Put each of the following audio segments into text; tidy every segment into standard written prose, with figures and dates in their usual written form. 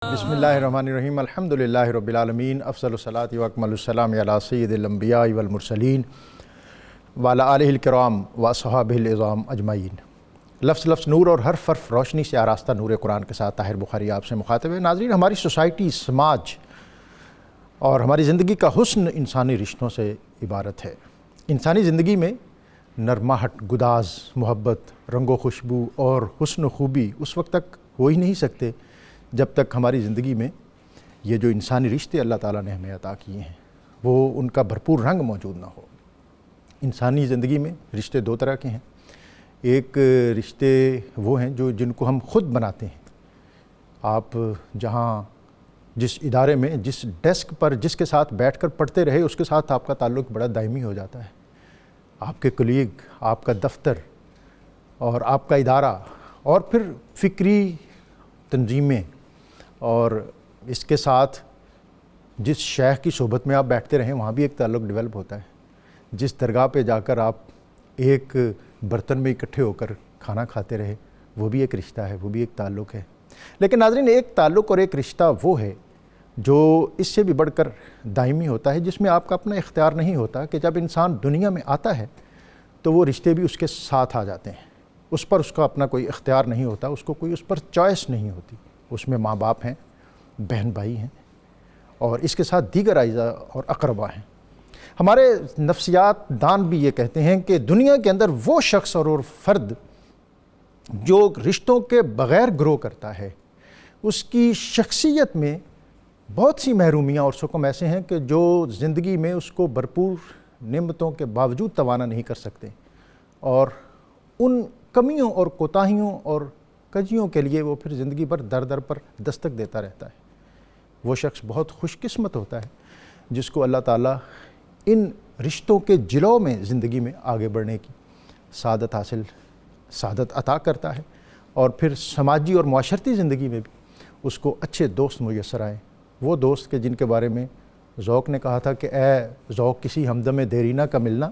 بسم اللہ الرحمن الرحیم الحمدللہ رب العالمین افضل الصلاۃ و اکمل السلام علی سید الانبیاء والمرسلین وعلی آلہ الکرام و اصحابہ العظام اجمعین۔ لفظ نور اور حرف روشنی سے آراستہ نور قرآن کے ساتھ طاہر بخاری آپ سے مخاطب ہے۔ ناظرین، ہماری سوسائٹی، سماج اور ہماری زندگی کا حسن انسانی رشتوں سے عبارت ہے۔ انسانی زندگی میں نرماہٹ، گداز، محبت، رنگ و خوشبو اور حسن و خوبی اس وقت تک ہو ہی نہیں سکتے جب تک ہماری زندگی میں یہ جو انسانی رشتے اللہ تعالیٰ نے ہمیں عطا کیے ہیں وہ ان کا بھرپور رنگ موجود نہ ہو۔ انسانی زندگی میں رشتے دو طرح کے ہیں۔ ایک رشتے وہ ہیں جن کو ہم خود بناتے ہیں۔ آپ جہاں جس ادارے میں جس ڈیسک پر جس کے ساتھ بیٹھ کر پڑھتے رہے اس کے ساتھ آپ کا تعلق بڑا دائمی ہو جاتا ہے۔ آپ کے کلیگ، آپ کا دفتر اور آپ کا ادارہ اور پھر فکری تنظیمیں اور اس کے ساتھ جس شیخ کی صحبت میں آپ بیٹھتے رہیں وہاں بھی ایک تعلق ڈیولپ ہوتا ہے۔ جس درگاہ پہ جا کر آپ ایک برتن میں اکٹھے ہو کر کھانا کھاتے رہے وہ بھی ایک رشتہ ہے، وہ بھی ایک تعلق ہے۔ لیکن ناظرین، ایک تعلق اور ایک رشتہ وہ ہے جو اس سے بھی بڑھ کر دائمی ہوتا ہے، جس میں آپ کا اپنا اختیار نہیں ہوتا کہ جب انسان دنیا میں آتا ہے تو وہ رشتے بھی اس کے ساتھ آ جاتے ہیں۔ اس پر اس کا اپنا کوئی اختیار نہیں ہوتا، اس کو کوئی اس پر چوائس نہیں ہوتی۔ اس میں ماں باپ ہیں، بہن بھائی ہیں اور اس کے ساتھ دیگر اعزاء اور اقربا ہیں۔ ہمارے نفسیات دان بھی یہ کہتے ہیں کہ دنیا کے اندر وہ شخص اور فرد جو رشتوں کے بغیر گرو کرتا ہے اس کی شخصیت میں بہت سی محرومیاں اور سکم ایسے ہیں کہ جو زندگی میں اس کو بھرپور نعمتوں کے باوجود توانا نہیں کر سکتے، اور ان کمیوں اور کوتاہیوں اور کجیوں کے لیے وہ پھر زندگی بھر در پر دستک دیتا رہتا ہے۔ وہ شخص بہت خوش قسمت ہوتا ہے جس کو اللہ تعالیٰ ان رشتوں کے جلوں میں زندگی میں آگے بڑھنے کی سعادت عطا کرتا ہے، اور پھر سماجی اور معاشرتی زندگی میں بھی اس کو اچھے دوست میسر آئیں۔ وہ دوست کہ جن کے بارے میں ذوق نے کہا تھا کہ اے ذوق کسی ہمدم دیرینہ کا ملنا،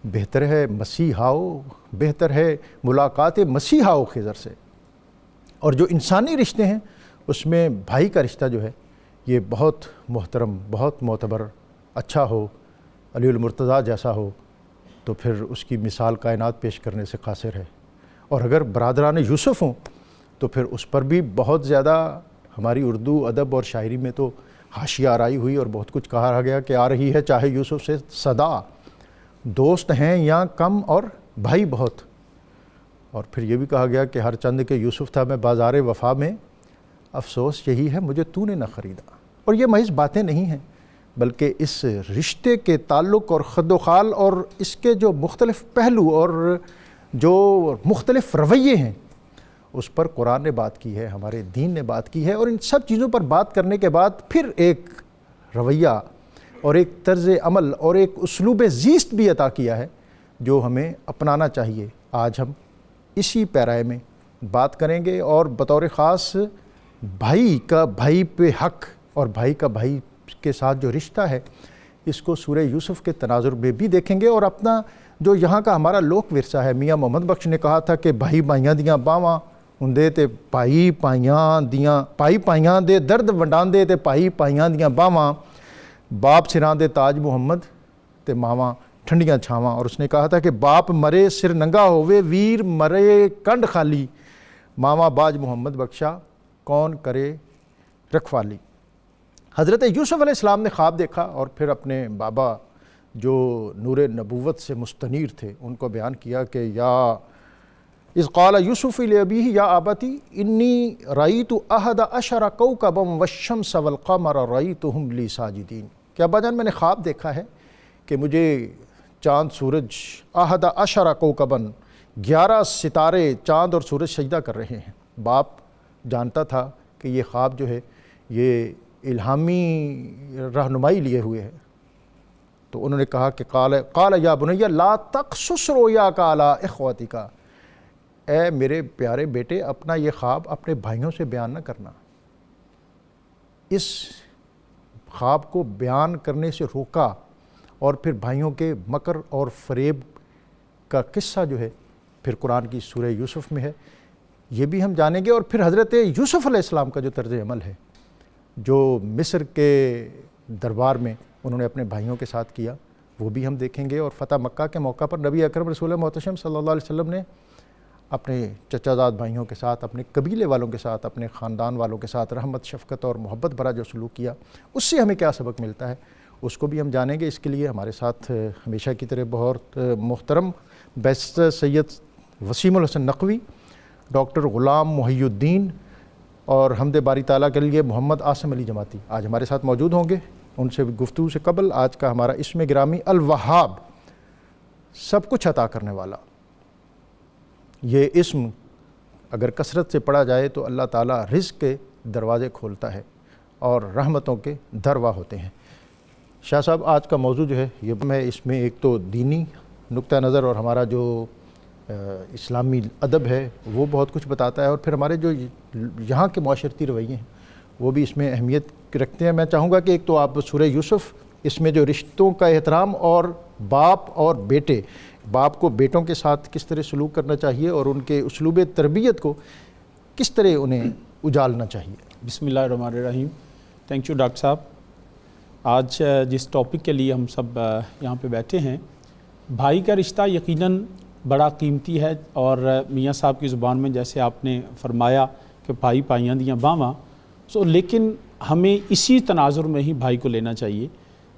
بہتر ہے مسیحاؤ، بہتر ہے ملاقات مسیحاؤ خضر سے۔ اور جو انسانی رشتے ہیں اس میں بھائی کا رشتہ جو ہے یہ بہت محترم، بہت معتبر، اچھا ہو، علی المرتضیٰ جیسا ہو تو پھر اس کی مثال کائنات پیش کرنے سے قاصر ہے۔ اور اگر برادران یوسف ہوں تو پھر اس پر بھی بہت زیادہ ہماری اردو ادب اور شاعری میں تو حاشیہ آرائی ہوئی اور بہت کچھ کہا گیا کہ آ رہی ہے چاہے یوسف سے صدا، دوست ہیں یا کم اور بھائی بہت۔ اور پھر یہ بھی کہا گیا کہ ہر چند کے یوسف تھا میں بازار وفا میں، افسوس یہی ہے مجھے تو نے نہ خریدا۔ اور یہ محض باتیں نہیں ہیں بلکہ اس رشتے کے تعلق اور خد و خال اور اس کے جو مختلف پہلو اور جو مختلف رویے ہیں اس پر قرآن نے بات کی ہے، ہمارے دین نے بات کی ہے، اور ان سب چیزوں پر بات کرنے کے بعد پھر ایک رویہ اور ایک طرز عمل اور ایک اسلوب زیست بھی عطا کیا ہے جو ہمیں اپنانا چاہیے۔ آج ہم اسی پیرائے میں بات کریں گے اور بطور خاص بھائی کا بھائی پہ حق اور بھائی کا بھائی کے ساتھ جو رشتہ ہے اس کو سورہ یوسف کے تناظر میں بھی دیکھیں گے، اور اپنا جو یہاں کا ہمارا لوک ورثہ ہے۔ میاں محمد بخش نے کہا تھا کہ بھائی بھائیاں دیاں باواں ہندے تے پائی پائیاں دے درد ونڈاندے تے پائی پائیاں دیاں باواں، باپ سراں دے تاج محمد تے ماواں ٹھنڈیاں چھاواں۔ اور اس نے کہا تھا کہ باپ مرے سر ننگا ہووے، ویر مرے کنڈ خالی، ماواں باج محمد بخشا کون کرے رکھوالی۔ حضرت یوسف علیہ السلام نے خواب دیکھا اور پھر اپنے بابا جو نور نبوت سے مستنیر تھے ان کو بیان کیا کہ یا اذ قال یوسف لابیہ یا ابتی انی رأیت احد عشر کوکبا والشمس والقمر رأیتہم لی ساجدین، کہ ابا جان میں نے خواب دیکھا ہے کہ مجھے چاند سورج احد عشر کوکبا 11 ستارے چاند اور سورج سجدہ کر رہے ہیں۔ باپ جانتا تھا کہ یہ خواب جو ہے یہ الہامی رہنمائی لیے ہوئے ہے، تو انہوں نے کہا کہ قال یا بنی لا تقصص رؤیاک علی اخوتک، اے میرے پیارے بیٹے اپنا یہ خواب اپنے بھائیوں سے بیان نہ کرنا۔ اس خواب کو بیان کرنے سے روکا، اور پھر بھائیوں کے مکر اور فریب کا قصہ جو ہے پھر قرآن کی سورہ یوسف میں ہے، یہ بھی ہم جانیں گے۔ اور پھر حضرت یوسف علیہ السلام کا جو طرز عمل ہے جو مصر کے دربار میں انہوں نے اپنے بھائیوں کے ساتھ کیا وہ بھی ہم دیکھیں گے۔ اور فتح مکہ کے موقع پر نبی اکرم رسول محتشم صلی اللہ علیہ وسلم نے اپنے چچا زاد بھائیوں کے ساتھ، اپنے قبیلے والوں کے ساتھ، اپنے خاندان والوں کے ساتھ رحمت، شفقت اور محبت بھرا جو سلوک کیا، اس سے ہمیں کیا سبق ملتا ہے اس کو بھی ہم جانیں گے۔ اس کے لیے ہمارے ساتھ ہمیشہ کی طرح بہت محترم بیرسٹر سید وسیم الحسن نقوی، ڈاکٹر غلام محی الدین اور حمد باری تعالیٰ کے لیے محمد عاصم علی جماعتی آج ہمارے ساتھ موجود ہوں گے۔ ان سے گفتگو سے قبل آج کا ہمارا اسم گرامی الوہاب، سب کچھ عطا کرنے والا، یہ اسم اگر کثرت سے پڑھا جائے تو اللہ تعالیٰ رزق کے دروازے کھولتا ہے اور رحمتوں کے دروا ہوتے ہیں۔ شاہ صاحب آج کا موضوع جو ہے یہ میں اس میں ایک تو دینی نقطہ نظر اور ہمارا جو اسلامی ادب ہے وہ بہت کچھ بتاتا ہے، اور پھر ہمارے جو یہاں کے معاشرتی رویے ہیں وہ بھی اس میں اہمیت رکھتے ہیں۔ میں چاہوں گا کہ ایک تو آپ سورہ یوسف، اس میں جو رشتوں کا احترام اور باپ اور بیٹے، باپ کو بیٹوں کے ساتھ کس طرح سلوک کرنا چاہیے اور ان کے اسلوب تربیت کو کس طرح انہیں اجالنا چاہیے۔ بسم اللہ الرحمن الرحیم۔ تھینک یو ڈاکٹر صاحب۔ آج جس ٹاپک کے لیے ہم سب یہاں پہ بیٹھے ہیں، بھائی کا رشتہ یقیناً بڑا قیمتی ہے، اور میاں صاحب کی زبان میں جیسے آپ نے فرمایا کہ بھائی پائیاں دیاں باواں، لیکن ہمیں اسی تناظر میں ہی بھائی کو لینا چاہیے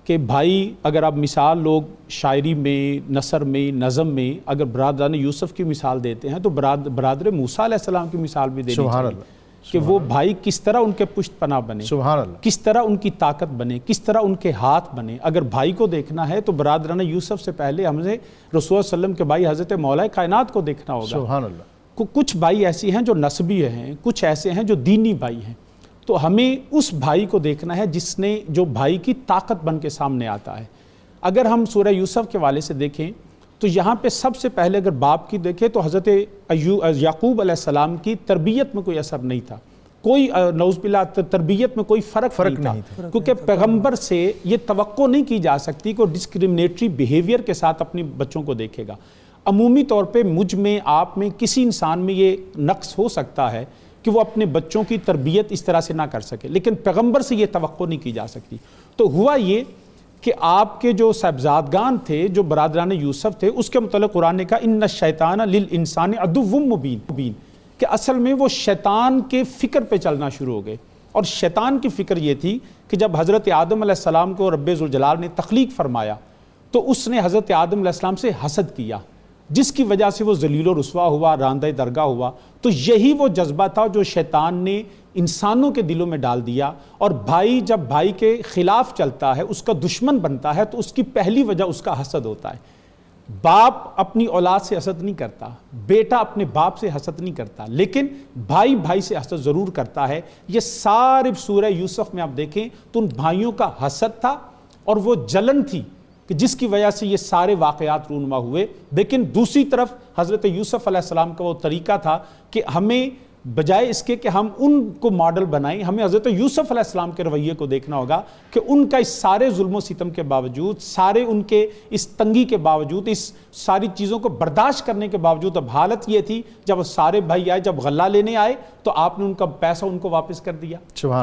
کہ بھائی، اگر آپ مثال لوگ شاعری میں، نثر میں، نظم میں اگر برادران یوسف کی مثال دیتے ہیں تو برادر موسیٰ علیہ السلام کی مثال بھی دینی چاہیے کہ وہ بھائی کس طرح ان کے پشت پناہ بنے، سبحان اللہ، کس طرح ان کی طاقت بنے، کس طرح ان کے ہاتھ بنے۔ اگر بھائی کو دیکھنا ہے تو برادران یوسف سے پہلے ہمیں رسول اللہ صلی اللہ علیہ وسلم کے بھائی حضرت مولا کائنات کو دیکھنا ہوگا۔ سبحان اللہ۔ کچھ بھائی ایسی ہیں جو نسبی ہیں، کچھ ایسے ہیں جو دینی بھائی ہیں، تو ہمیں اس بھائی کو دیکھنا ہے جو بھائی کی طاقت بن کے سامنے آتا ہے۔ اگر ہم سورہ یوسف کے والے سے دیکھیں تو یہاں پہ سب سے پہلے اگر باپ کی دیکھیں تو حضرت یعقوب علیہ السلام کی تربیت میں کوئی اثر نہیں تھا، کوئی نعوذ باللہ تربیت میں کوئی فرق نہیں تھا، کیونکہ پیغمبر سے یہ توقع نہیں کی جا سکتی کہ وہ ڈسکریمنیٹری بیہیویئر کے ساتھ اپنی بچوں کو دیکھے گا۔ عمومی طور پہ مجھ میں، آپ میں، کسی انسان میں یہ نقص ہو سکتا ہے کہ وہ اپنے بچوں کی تربیت اس طرح سے نہ کر سکے، لیکن پیغمبر سے یہ توقع نہیں کی جا سکتی۔ تو ہوا یہ کہ آپ کے جو صاحبزادگان تھے، جو برادران یوسف تھے، اس کے متعلق قرآن نے کہا ان الشیطان للانسان عدو مبین، کہ اصل میں وہ شیطان کے فکر پہ چلنا شروع ہو گئے۔ اور شیطان کی فکر یہ تھی کہ جب حضرت آدم علیہ السلام کو رب ذوالجلال نے تخلیق فرمایا تو اس نے حضرت آدم علیہ السلام سے حسد کیا، جس کی وجہ سے وہ ذلیل و رسوا ہوا، راندہ درگاہ ہوا۔ تو یہی وہ جذبہ تھا جو شیطان نے انسانوں کے دلوں میں ڈال دیا، اور بھائی جب بھائی کے خلاف چلتا ہے، اس کا دشمن بنتا ہے، تو اس کی پہلی وجہ اس کا حسد ہوتا ہے۔ باپ اپنی اولاد سے حسد نہیں کرتا، بیٹا اپنے باپ سے حسد نہیں کرتا، لیکن بھائی بھائی سے حسد ضرور کرتا ہے۔ یہ سارے سورہ یوسف میں آپ دیکھیں تو ان بھائیوں کا حسد تھا اور وہ جلن تھی کہ جس کی وجہ سے یہ سارے واقعات رونما ہوئے۔ لیکن دوسری طرف حضرت یوسف علیہ السلام کا وہ طریقہ تھا کہ ہمیں بجائے اس کے کہ ہم ان کو ماڈل بنائیں، ہمیں حضرت یوسف علیہ السلام کے رویے کو دیکھنا ہوگا کہ ان کا اس سارے ظلم و ستم کے باوجود، سارے ان کے اس تنگی کے باوجود، اس ساری چیزوں کو برداشت کرنے کے باوجود، اب حالت یہ تھی جب سارے بھائی آئے، جب غلہ لینے آئے تو آپ نے ان کا پیسہ ان کو واپس کر دیا۔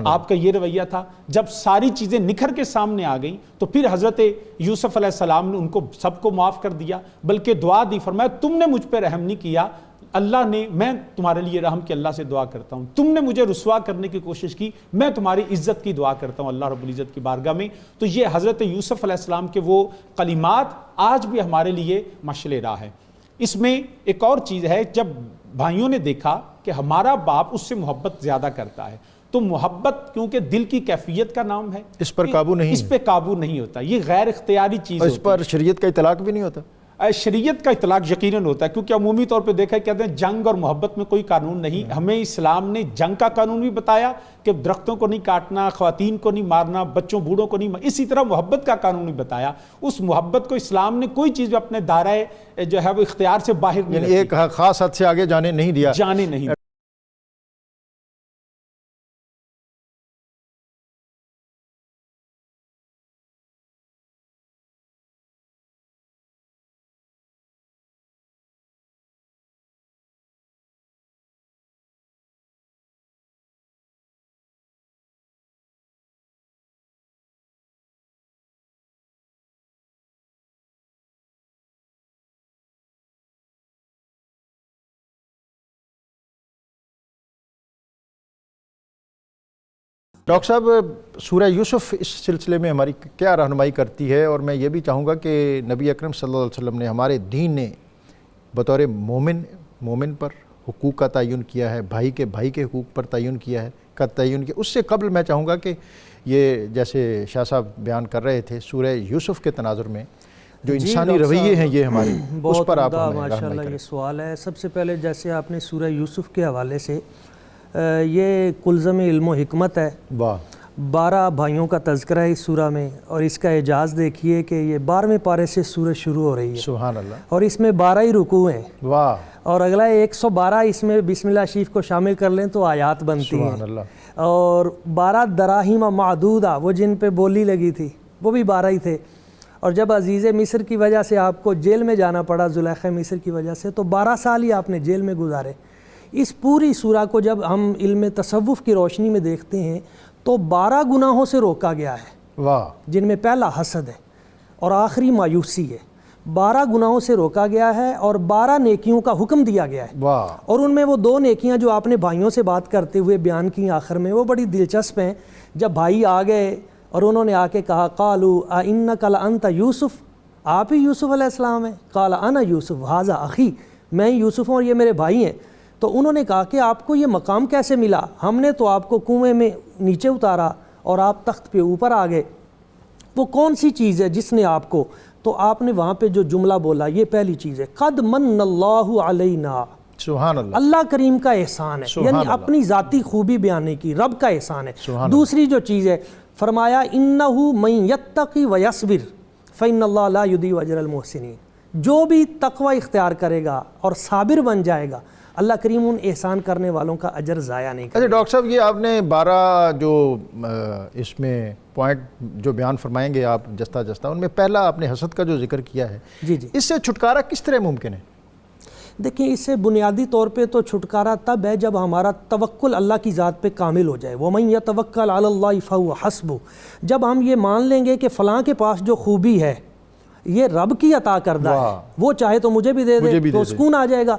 آپ کا یہ رویہ تھا۔ جب ساری چیزیں نکھر کے سامنے آ گئیں تو پھر حضرت یوسف علیہ السلام نے ان کو سب کو معاف کر دیا، بلکہ دعا دی، فرمایا تم نے مجھ پہ رحم نہیں کیا، اللہ نے، میں تمہارے لیے رحم کی اللہ سے دعا کرتا ہوں، تم نے مجھے رسوا کرنے کی کوشش کی، میں تمہاری عزت کی دعا کرتا ہوں اللہ رب العزت کی بارگاہ میں۔ تو یہ حضرت یوسف علیہ السلام کے وہ کلمات آج بھی ہمارے لیے مشعل راہ ہے۔ اس میں ایک اور چیز ہے، جب بھائیوں نے دیکھا کہ ہمارا باپ اس سے محبت زیادہ کرتا ہے، تو محبت کیونکہ دل کی کیفیت کا نام ہے، اس پر قابو نہیں، اس پہ قابو نہیں ہوتا، یہ غیر اختیاری چیز اور ہوتی ہے۔ اس پر شریعت کا اطلاق بھی نہیں ہوتا۔ شریعت کا اطلاق یقیناً ہوتا ہے، کیونکہ عمومی طور پہ دیکھا کہتے ہیں جنگ اور محبت میں کوئی قانون نہیں۔ ہمیں اسلام نے جنگ کا قانون بھی بتایا کہ درختوں کو نہیں کاٹنا، خواتین کو نہیں مارنا، بچوں بوڑھوں کو نہیں اسی طرح محبت کا قانون بھی بتایا۔ اس محبت کو اسلام نے کوئی چیز اپنے دائرہ جو ہے وہ اختیار سے باہر نہیں رکھی، ایک خاص حد سے آگے جانے نہیں دیا۔ ڈاکٹر صاحب سورہ یوسف اس سلسلے میں ہماری کیا رہنمائی کرتی ہے؟ اور میں یہ بھی چاہوں گا کہ نبی اکرم صلی اللہ علیہ وسلم نے ہمارے دین نے بطور مومن پر حقوق کا تعین کیا ہے، بھائی کے حقوق پر تعین کیا ہے اس سے قبل میں چاہوں گا کہ یہ جیسے شاہ صاحب بیان کر رہے تھے سورہ یوسف کے تناظر میں جو انسانی رویے ہیں یہ ہمارے اس پر آپ ہمیں ماشاءاللہ یہ سوال ہے۔ سب سے پہلے جیسے آپ نے سورہ یوسف کے حوالے سے یہ کلزم علم و حکمت ہے، 12 بھائیوں کا تذکرہ ہے اس سورہ میں، اور اس کا اعجاز دیکھیے کہ یہ 12ویں پارے سے سورہ شروع ہو رہی ہے، سبحان اللہ، اور اس میں 12 ہی رکوع ہیں، واہ، اور اگلا 112 اس میں بسم اللہ شریف کو شامل کر لیں تو آیات بنتی ہیں، سبحان اللہ، اور 12 دراہیم معدودہ وہ جن پہ بولی لگی تھی وہ بھی 12 ہی تھے، اور جب عزیز مصر کی وجہ سے آپ کو جیل میں جانا پڑا زلیخا مصر کی وجہ سے تو 12 سال ہی آپ نے جیل میں گزارے۔ اس پوری سورہ کو جب ہم علم تصوف کی روشنی میں دیکھتے ہیں تو 12 گناہوں سے روکا گیا ہے، واہ، جن میں پہلا حسد ہے اور آخری مایوسی ہے، 12 گناہوں سے روکا گیا ہے اور 12 نیکیوں کا حکم دیا گیا ہے، واہ، اور ان میں وہ 2 نیکیاں جو آپ نے بھائیوں سے بات کرتے ہوئے بیان کی آخر میں وہ بڑی دلچسپ ہیں۔ جب بھائی آ گئے اور انہوں نے آ کے کہا قالوا اِنَّكَ لَأَنْتَ یوسف، آپ ہی یوسف علیہ السلام ہیں، قال انا یوسف ھذا اخی، میں یوسف ہوں اور یہ میرے بھائی ہیں۔ تو انہوں نے کہا کہ آپ کو یہ مقام کیسے ملا؟ ہم نے تو آپ کو کنویں میں نیچے اتارا اور آپ تخت پہ اوپر آ گئے، وہ کون سی چیز ہے جس نے آپ کو؟ تو آپ نے وہاں پہ جو جملہ بولا یہ پہلی چیز ہے، قد من اللہ علینا، سبحان اللہ، اللہ کریم کا احسان ہے، یعنی اپنی ذاتی خوبی بیان نہیں کی، رب کا احسان ہے۔ دوسری جو چیز ہے فرمایا انہ من یتقی ویصبر فإن اللہ لا یضیع اجر المحسنین، جو بھی تقوی اختیار کرے گا اور صابر بن جائے گا اللہ کریم ان احسان کرنے والوں کا اجر ضائع نہیں کرے۔ اچھا ڈاکٹر صاحب، یہ آپ نے 12 جو اس میں پوائنٹ جو بیان فرمائیں گے آپ جستا ان میں پہلا آپ نے حسد کا جو ذکر کیا ہے، جی اس سے چھٹکارا کس طرح ممکن ہے؟ دیکھیں اس سے بنیادی طور پہ تو چھٹکارا تب ہے جب ہمارا توکل اللہ کی ذات پہ کامل ہو جائے، وَمَن يَتَوَكَّلْ عَلَى اللَّهِ فَهُوَ حَسْبُهُ، جب ہم یہ مان لیں گے کہ فلاں کے پاس جو خوبی ہے یہ رب کی عطا کردہ ہے، وہ چاہے تو مجھے بھی دے دے تو سکون آ جائے گا۔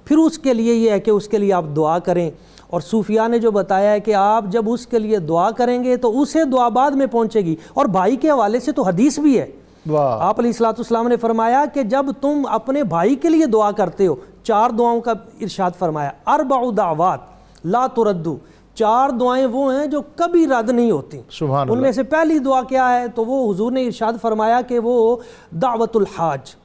پھر اس کے لیے یہ ہے کہ اس کے لیے آپ دعا کریں، اور صوفیاء نے جو بتایا ہے کہ آپ جب اس کے لیے دعا کریں گے تو اسے دعا بعد میں پہنچے گی، اور بھائی کے حوالے سے تو حدیث بھی ہے، آپ علیہ الصلوۃ والسلام نے فرمایا کہ جب تم اپنے بھائی کے لیے دعا کرتے ہو 4 دعاؤں کا ارشاد فرمایا، 4 دعوات لا ترد، 4 دعائیں وہ ہیں جو کبھی رد نہیں ہوتی۔ ان میں سے پہلی دعا کیا ہے تو وہ حضور نے ارشاد فرمایا کہ وہ دعوت الحاج،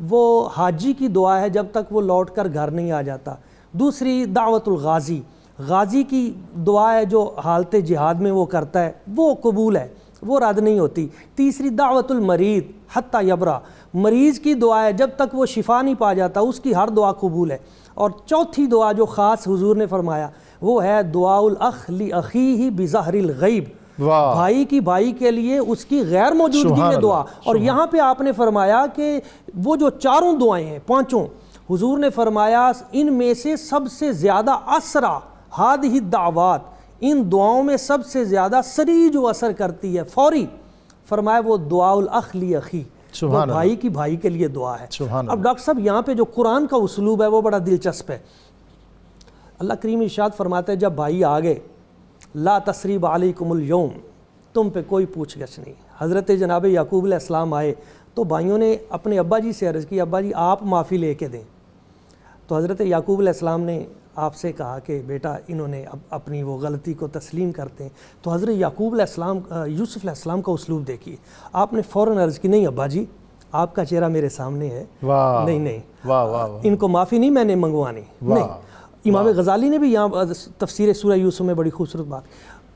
وہ حاجی کی دعا ہے جب تک وہ لوٹ کر گھر نہیں آ جاتا۔ دوسری دعوت الغازی، غازی کی دعا ہے جو حالت جہاد میں وہ کرتا ہے، وہ قبول ہے، وہ رد نہیں ہوتی۔ تیسری دعوت المریض حتی یبرا، مریض کی دعا ہے جب تک وہ شفا نہیں پا جاتا اس کی ہر دعا قبول ہے۔ اور چوتھی دعا جو خاص حضور نے فرمایا وہ ہے دعاء الاخ لأخیہ بظہر الغیب، بھائی کی بھائی کے لیے اس کی غیر موجودگی میں دعا۔ اور یہاں پہ آپ نے فرمایا کہ وہ جو 4 دعائیں ہیں 5، حضور نے فرمایا ان میں سے سب سے زیادہ اسرع ہذہ الدعوات، ان دعاؤں میں سب سے زیادہ سریع جو اثر کرتی ہے، فوری، فرمایا وہ دعاء الاخ لاخی، وہ بھائی کی بھائی کے لیے دعا ہے۔ اب ڈاکٹر صاحب یہاں پہ جو قرآن کا اسلوب ہے وہ بڑا دلچسپ ہے۔ اللہ کریم ارشاد فرماتا ہے جب بھائی آ گئے لا تثریب علیکم اليوم، تم پہ کوئی پوچھ گچھ نہیں۔ حضرت جناب یعقوب علیہ السلام آئے تو بھائیوں نے اپنے ابا جی سے عرض کی ابا جی آپ معافی لے کے دیں، تو حضرت یعقوب علیہ السلام نے آپ سے کہا کہ بیٹا انہوں نے اپنی وہ غلطی کو تسلیم کرتے ہیں۔ تو حضرت یعقوب علیہ السلام یوسف علیہ السلام کا اسلوب دیکھیے، آپ نے فوراً عرض کی نہیں ابا جی آپ کا چہرہ میرے سامنے ہے، نہیں ان کو معافی نہیں میں نے منگوانی نہیں۔ امام غزالی نے بھی یہاں تفسیر سورہ یوسف میں بڑی خوبصورت بات،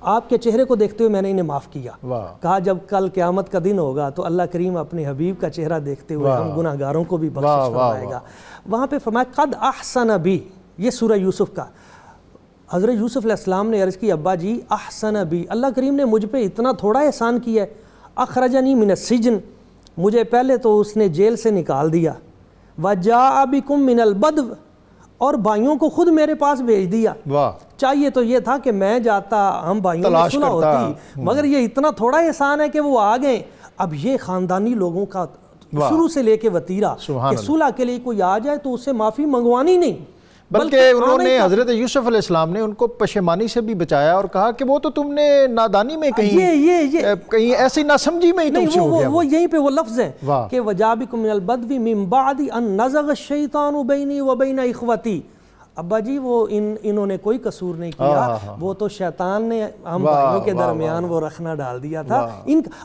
آپ کے چہرے کو دیکھتے ہوئے میں نے انہیں معاف کیا، کہا جب کل قیامت کا دن ہوگا تو اللہ کریم اپنے حبیب کا چہرہ دیکھتے ہوئے ہم گناہ گاروں کو بھی بخشش فرمائے گا۔ وہاں پہ فرمایا قد احسن بی، یہ سورہ یوسف کا، حضرت یوسف علیہ السلام نے عرض کی ابا جی احسن بی، اللہ کریم نے مجھ پہ اتنا تھوڑا احسان کیا ہے، اخرجنی من السجن، مجھے پہلے تو اس نے جیل سے نکال دیا، وجاء بکم من البدو، اور بھائیوں کو خود میرے پاس بھیج دیا۔ چاہیے تو یہ تھا کہ میں جاتا، ہم بھائیوں میں صلح ہوتی، مگر یہ اتنا تھوڑا احسان ہے کہ وہ آ گئے۔ اب یہ خاندانی لوگوں کا شروع سے لے کے وتیرہ کہ صلح کے لیے کوئی آ جائے تو اس سے معافی منگوانی نہیں، بلکہ انہوں نے حضرت یوسف علیہ السلام نے ان کو پشیمانی سے بھی بچایا اور کہا کہ وہ تو تم نے نادانی میں کہیں ایسی ناسمجھی میں ہی تم سے ہو گیا. وہ یہیں پہ وہ لفظ ہے کہ وَجَابِكُم مِّنَ الْبَدْوِ مِن بَعْدِ أَن نَزَغَ الشَّيْطَانُ بَيْنِي وَبَيْنَ إِخْوَتِي. ابا جی وہ انہوں نے کوئی قصور نہیں کیا, وہ تو شیطان نے ہم بھائیوں کے درمیان وہ رکھنا ڈال دیا تھا.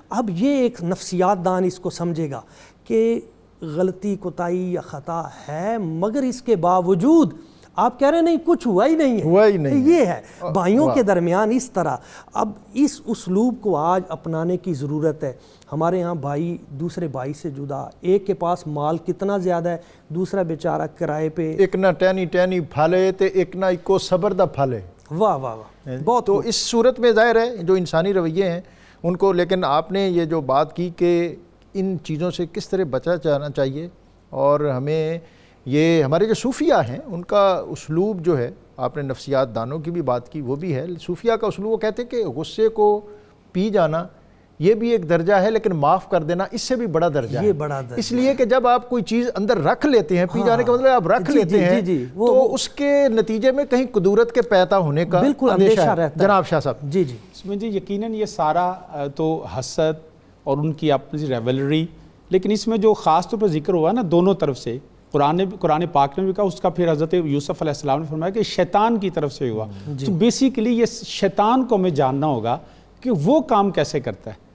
اب یہ ایک نفسیات دان اس کو سمجھے گا کہ غلطی کوتاہی یا خطا ہے, مگر اس کے باوجود آپ کہہ رہے ہیں نہیں کچھ ہوا ہی نہیں ہے. یہ ہے بھائیوں کے درمیان اس طرح. اب اس اسلوب کو آج اپنانے کی ضرورت ہے. ہمارے ہاں بھائی دوسرے بھائی سے جدا, ایک کے پاس مال کتنا زیادہ ہے, دوسرا بیچارہ کرائے پہ. ایک نہ ٹہنی ٹہنی پھالے تے ایک نہ ایک صبر دا پھالے. واہ واہ واہ, بہت. تو اس صورت میں ظاہر ہے جو انسانی رویے ہیں ان کو, لیکن آپ نے یہ جو بات کی کہ ان چیزوں سے کس طرح بچا جانا چاہیے, اور ہمیں یہ ہمارے جو صوفیہ ہیں ان کا اسلوب جو ہے, آپ نے نفسیات دانوں کی بھی بات کی, وہ بھی ہے صوفیہ کا اسلوب. وہ کہتے ہیں کہ غصے کو پی جانا یہ بھی ایک درجہ ہے, لیکن معاف کر دینا اس سے بھی بڑا درجہ ہے. اس لیے کہ جب آپ کوئی چیز اندر رکھ لیتے ہیں, پی جانے کا مطلب آپ رکھ لیتے ہیں, تو اس کے نتیجے میں کہیں قدورت کے پیدا ہونے کا بالکل اندیشہ رہتا ہے. جناب شاہ صاحب. جی جی, اس میں جی یقیناً یہ سارا تو حسد اور ان کی اپنی ریولری, لیکن اس میں جو خاص طور پر ذکر ہوا نا دونوں طرف سے, قرآن پاک نے بھی کہا, اس کا پھر حضرت یوسف علیہ السلام نے فرمایا کہ شیطان کی طرف سے ہوا. تو بیسیکلی یہ شیطان کو ہمیں جاننا ہوگا کہ وہ کام کیسے کرتا ہے.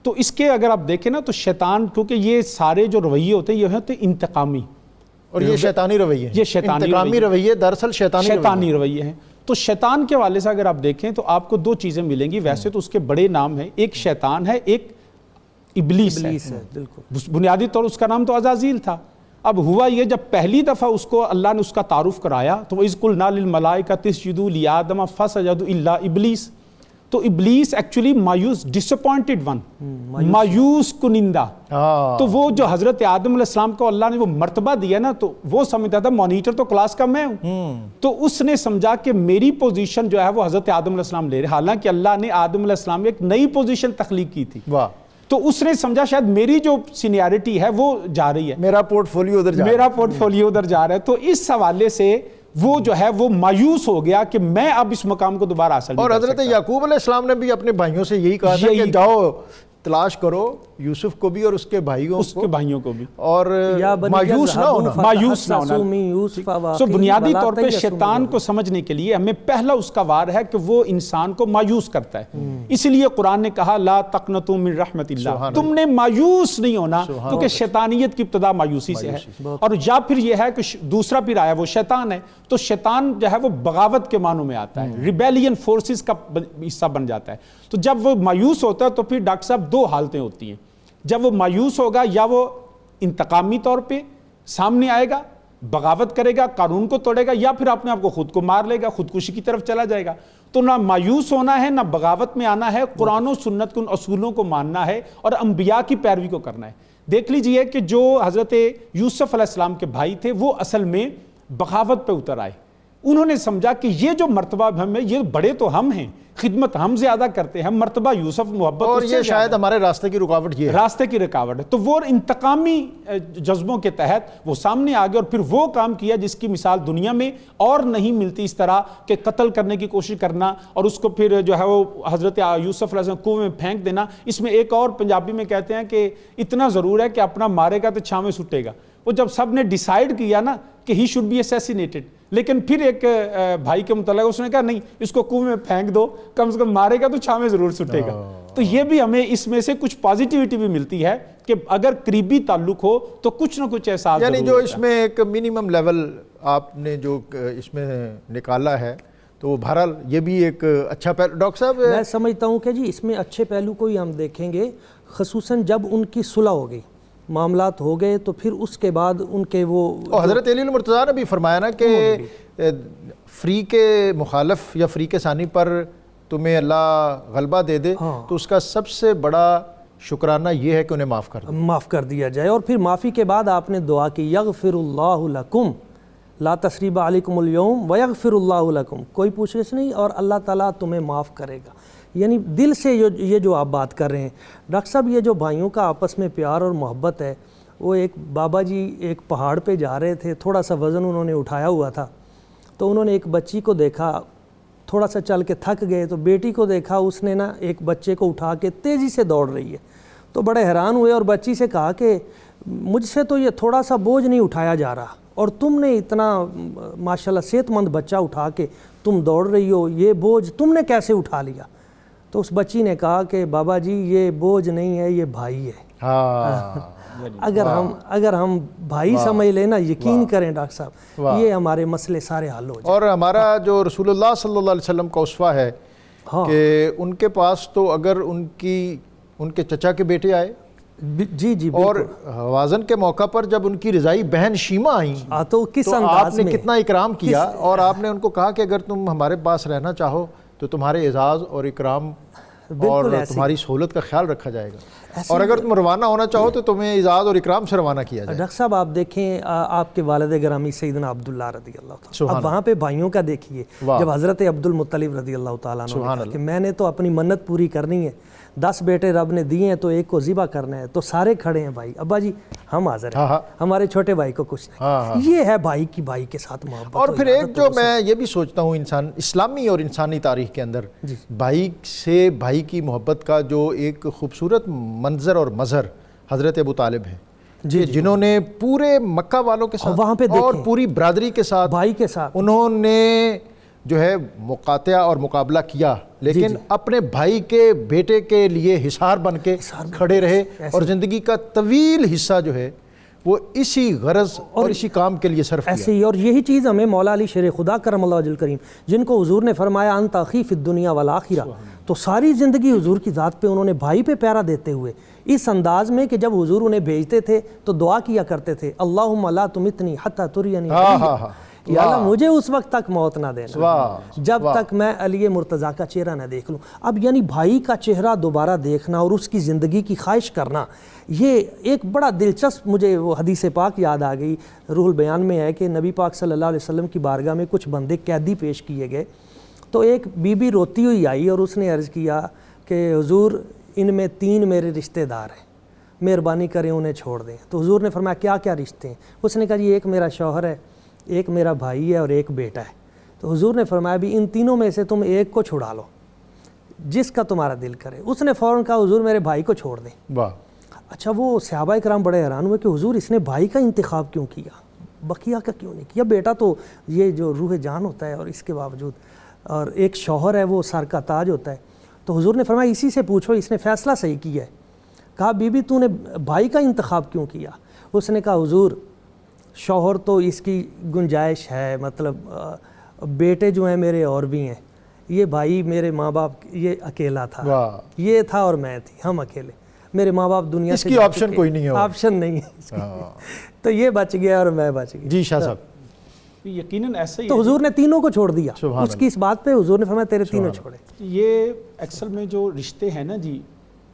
تو اس کے اگر آپ دیکھیں نا تو شیطان, کیونکہ یہ سارے جو رویے ہوتے ہیں یہ ہوتے ہیں انتقامی, اور یہ شیطانی رویے ہیں. یہ شیطانی انتقامی رویے دراصل شیطانی رویے ہیں. تو شیطان کے حوالے سے اگر آپ دیکھیں تو آپ کو دو چیزیں ملیں گی. ویسے تو اس کے بڑے نام ہیں, ایک شیطان ہے, ایک ابلیس ہے. بالکل بنیادی طور اس کا نام تو عزازیل تھا. اب ہوا یہ جب پہلی دفعہ اس کو اللہ نے اس کا تعارف کرایا تو وَإِذْ قُلْنَا لِلْمَلَائِكَةِ اسْجُدُوا لِآدَمَ فَسَجَدُوا إِلَّا إِبْلِيسَ. تو ابلیس ایکچولی مایوس, ڈسپوائنٹڈ ون, مایوس کنندہ. تو وہ جو حضرت آدم علیہ السلام کو اللہ نے وہ مرتبہ دیا نا, تو وہ سمجھتا تھا مانیٹر تو کلاس کا میں ہوں. تو اس نے سمجھا کہ میری پوزیشن جو ہے وہ حضرت آدم علیہ السلام لے رہے, حالانکہ اللہ نے آدم علیہ السلام میں ایک نئی پوزیشن تخلیق کی تھی. تو اس نے سمجھا شاید میری جو سینیارٹی ہے وہ جا رہی ہے, میرا پورٹ فولیو ادھر جا رہا ہے. تو اس حوالے سے وہ جو ہے وہ مایوس ہو گیا کہ میں اب اس مقام کو دوبارہ حاصل نہیں کر سکتا. اور حضرت یعقوب علیہ السلام نے بھی اپنے بھائیوں سے یہی کہا تھا کہ جاؤ تلاش کرو یوسف کو بھی اور اس کے بھائیوں کو بھی, اور مایوس نہ ہونا. سو بنیادی طور پہ شیطان کو سمجھنے کے لیے ہمیں پہلا اس کا وار ہے کہ وہ انسان کو مایوس کرتا ہے. اس لیے قرآن نے کہا لا تقنطوا من رحمت اللہ, تم نے مایوس نہیں ہونا, کیونکہ شیطانیت کی ابتدا مایوسی سے ہے. اور یا پھر یہ ہے کہ دوسرا پھر آیا وہ شیطان ہے, تو شیطان جو ہے وہ بغاوت کے معنوں میں آتا ہے, ریبیلین فورسز کا حصہ بن جاتا ہے. تو جب وہ مایوس ہوتا ہے تو پھر ڈاکٹر صاحب دو حالتیں ہوتی ہیں. جب وہ مایوس ہوگا یا وہ انتقامی طور پہ سامنے آئے گا, بغاوت کرے گا, قانون کو توڑے گا, یا پھر اپنے آپ کو خود کو مار لے گا, خودکشی کی طرف چلا جائے گا. تو نہ مایوس ہونا ہے, نہ بغاوت میں آنا ہے, قرآن و سنت کے ان اصولوں کو ماننا ہے اور انبیاء کی پیروی کو کرنا ہے. دیکھ لیجئے کہ جو حضرت یوسف علیہ السلام کے بھائی تھے وہ اصل میں بغاوت پہ اتر آئے. انہوں نے سمجھا کہ یہ جو مرتبہ ہمیں, یہ بڑے تو ہم ہیں, خدمت ہم زیادہ کرتے ہیں, مرتبہ یوسف محبت, اور یہ شاید ہمارے راستے کی رکاوٹ, یہ راستے کی رکاوٹ ہے. تو وہ انتقامی جذبوں کے تحت وہ سامنے آ گئے اور پھر وہ کام کیا جس کی مثال دنیا میں اور نہیں ملتی, اس طرح کہ قتل کرنے کی کوشش کرنا اور اس کو پھر جو ہے وہ حضرت یوسف علیہ السلام کنویں میں پھینک دینا. اس میں ایک اور پنجابی میں کہتے ہیں کہ اتنا ضرور ہے کہ اپنا مارے گا تو چھاویں سٹے گا. وہ جب سب نے ڈیسائیڈ کیا نا کہ ہی شوڈ بی اسیسینیٹڈ, لیکن پھر ایک بھائی کے متعلق اس نے کہا نہیں, اس کو کنویں میں پھینک دو, کم سے کم مارے گا تو چھاویں ضرور سٹے گا. تو یہ بھی ہمیں اس میں سے کچھ پازیٹیوٹی بھی ملتی ہے کہ اگر قریبی تعلق ہو تو کچھ نہ کچھ احساس, یعنی جو اس میں ایک منیمم لیول آپ نے جو اس میں نکالا ہے, تو بہرحال یہ بھی ایک اچھا پہلو. ڈاکٹر صاحب میں سمجھتا ہوں کہ جی اس میں اچھے پہلو کو ہی ہم دیکھیں گے, خصوصاً جب ان کی صلح ہو گئی, معاملات ہو گئے, تو پھر اس کے بعد ان کے وہ حضرت علی المرتضیٰ نے بھی فرمایا نا کہ فریق مخالف یا فریق ثانی پر تمہیں اللہ غلبہ دے دے, تو اس کا سب سے بڑا شکرانہ یہ ہے کہ انہیں معاف کر دیا جائے. اور پھر معافی کے بعد آپ نے دعا کی یغفر اللہ لکم لا تثریب علیکم اليوم ویغفر اللہ لکم, کوئی پوچھ گچھ نہیں, اور اللہ تعالیٰ تمہیں معاف کرے گا. یعنی دل سے یہ جو آپ بات کر رہے ہیں ڈاکٹر صاحب, یہ جو بھائیوں کا آپس میں پیار اور محبت ہے, وہ ایک بابا جی ایک پہاڑ پہ جا رہے تھے، تھوڑا سا وزن انہوں نے اٹھایا ہوا تھا، تو انہوں نے ایک بچی کو دیکھا، تھوڑا سا چل کے تھک گئے تو بیٹی کو دیکھا، اس نے نا ایک بچے کو اٹھا کے تیزی سے دوڑ رہی ہے، تو بڑے حیران ہوئے اور بچی سے کہا کہ مجھ سے تو یہ تھوڑا سا بوجھ نہیں اٹھایا جا رہا، اور تم نے اتنا ماشاءاللہ صحت مند بچہ اٹھا کے تم دوڑ رہی ہو، یہ بوجھ تم نے کیسے اٹھا لیا؟ تو اس بچی نے کہا کہ بابا جی یہ بوجھ نہیں ہے، یہ بھائی ہے۔ ہاں اگر ہم بھائی سمجھ لیں نا، یقین کریں ڈاکٹر صاحب، یہ ہمارے مسئلے سارے حل ہو جائیں۔ اور ہمارا جو رسول اللہ صلی اللہ علیہ وسلم کا اسوہ ہے کہ ان کے پاس تو اگر ان کے چچا کے بیٹے آئے، جی جی اور حوازن کے موقع پر جب ان کی رضائی بہن شیمہ آئیں تو کس تو آپ انداز نے میں کتنا اکرام کیا، اور آپ نے ان کو کہا کہ اگر تم ہمارے پاس رہنا چاہو تو تمہارے اعزاز اور اکرام اور تمہاری سہولت کا خیال رکھا جائے گا، اور اگر تم روانہ ہونا چاہو تو تمہیں اعزاز اور اکرام سے روانہ کیا جائے۔ ڈاکٹر صاحب آپ دیکھیں آپ کے والد گرامی سیدنا عبداللہ رضی اللہ تعالیٰ، اب وہاں پہ بھائیوں کا دیکھیے، جب حضرت عبد المطلب رضی اللہ تعالیٰ عنہ نے کہا کہ میں نے تو اپنی منت پوری کرنی ہے، 10 بیٹے رب نے دیے ہیں تو ایک کو ذبح کرنا ہے، تو سارے کھڑے ہیں بھائی، ابا جی ہم حاضر ہیں، ہمارے چھوٹے بھائی کو کچھ نہیں۔ یہ ہے بھائی کی بھائی کے ساتھ محبت۔ اور پھر ایک جو میں یہ بھی سوچتا ہوں اسلامی اور انسانی تاریخ کے اندر بھائی سے بھائی کی محبت کا جو ایک خوبصورت منظر اور مظہر حضرت ابو طالب ہے، جنہوں نے پورے مکہ والوں کے ساتھ اور پوری برادری کے ساتھ بھائی کے ساتھ انہوں نے جو ہے مقاطعہ اور مقابلہ کیا، لیکن اپنے بھائی کے بیٹے کے لیے حصار بن کے کھڑے رہے، اور زندگی کا طویل حصہ جو ہے وہ اسی غرض اور اسی کام کے لیے صرف کیا۔ ایسے ہی، اور یہی چیز ہمیں مولا علی شیر خدا کرم اللہ وجہ الکریم، جن کو حضور نے فرمایا انت اخی فی الدنیا والآخرہ، تو ساری زندگی حضور کی ذات پہ انہوں نے بھائی پہ پیرا دیتے ہوئے اس انداز میں کہ جب حضور انہیں بھیجتے تھے تو دعا کیا کرتے تھے اللہم لا تمتنی حتی ترینی یا اللہ مجھے اس وقت تک موت نہ دینا جب تک میں علی مرتضیٰ کا چہرہ نہ دیکھ لوں۔ اب یعنی بھائی کا چہرہ دوبارہ دیکھنا اور اس کی زندگی کی خواہش کرنا، یہ ایک بڑا دلچسپ، مجھے وہ حدیث پاک یاد آ گئی، روح البیان میں ہے کہ نبی پاک صلی اللہ علیہ وسلم کی بارگاہ میں کچھ بندے قیدی پیش کیے گئے، تو ایک بی بی روتی ہوئی آئی اور اس نے عرض کیا کہ حضور ان میں 3 میرے رشتہ دار ہیں، مہربانی کریں انہیں چھوڑ دیں۔ تو حضور نے فرمایا کیا کیا رشتے ہیں؟ اس نے کہا جی ایک میرا شوہر ہے، ایک میرا بھائی ہے، اور ایک بیٹا ہے۔ تو حضور نے فرمایا بھی ان تینوں میں سے تم ایک کو چھڑا لو جس کا تمہارا دل کرے۔ اس نے فوراً کہا حضور میرے بھائی کو چھوڑ دیں۔ اچھا، وہ صحابہ کرام بڑے حیران ہوئے کہ حضور اس نے بھائی کا انتخاب کیوں کیا، بقیہ کا کیوں نہیں کیا؟ بیٹا تو یہ جو روح جان ہوتا ہے، اور اس کے باوجود اور ایک شوہر ہے وہ سر کا تاج ہوتا ہے۔ تو حضور نے فرمایا اسی سے پوچھو، اس نے فیصلہ صحیح کیا ہے۔ کہا بی بی تو نے بھائی کا انتخاب کیوں کیا؟ اس نے کہا حضور شوہر تو اس کی گنجائش ہے، مطلب بیٹے جو ہیں میرے اور بھی ہیں، یہ بھائی میرے ماں باپ یہ اکیلا تھا، یہ تھا اور میں تھی، ہم اکیلے، میرے ماں باپ دنیا اس کی آپشن کوئی نہیں ہے، آپشن نہیں ہے، تو یہ بچ گیا اور میں بچ گیا۔ جی شاہ صاحب یقیناً ایسا ہی تو حضور نے تینوں کو چھوڑ دیا، اس کی اس بات پہ حضور نے فرمایا تیرے تینوں چھوڑے۔ یہ اکثر میں جو رشتے ہیں نا جی،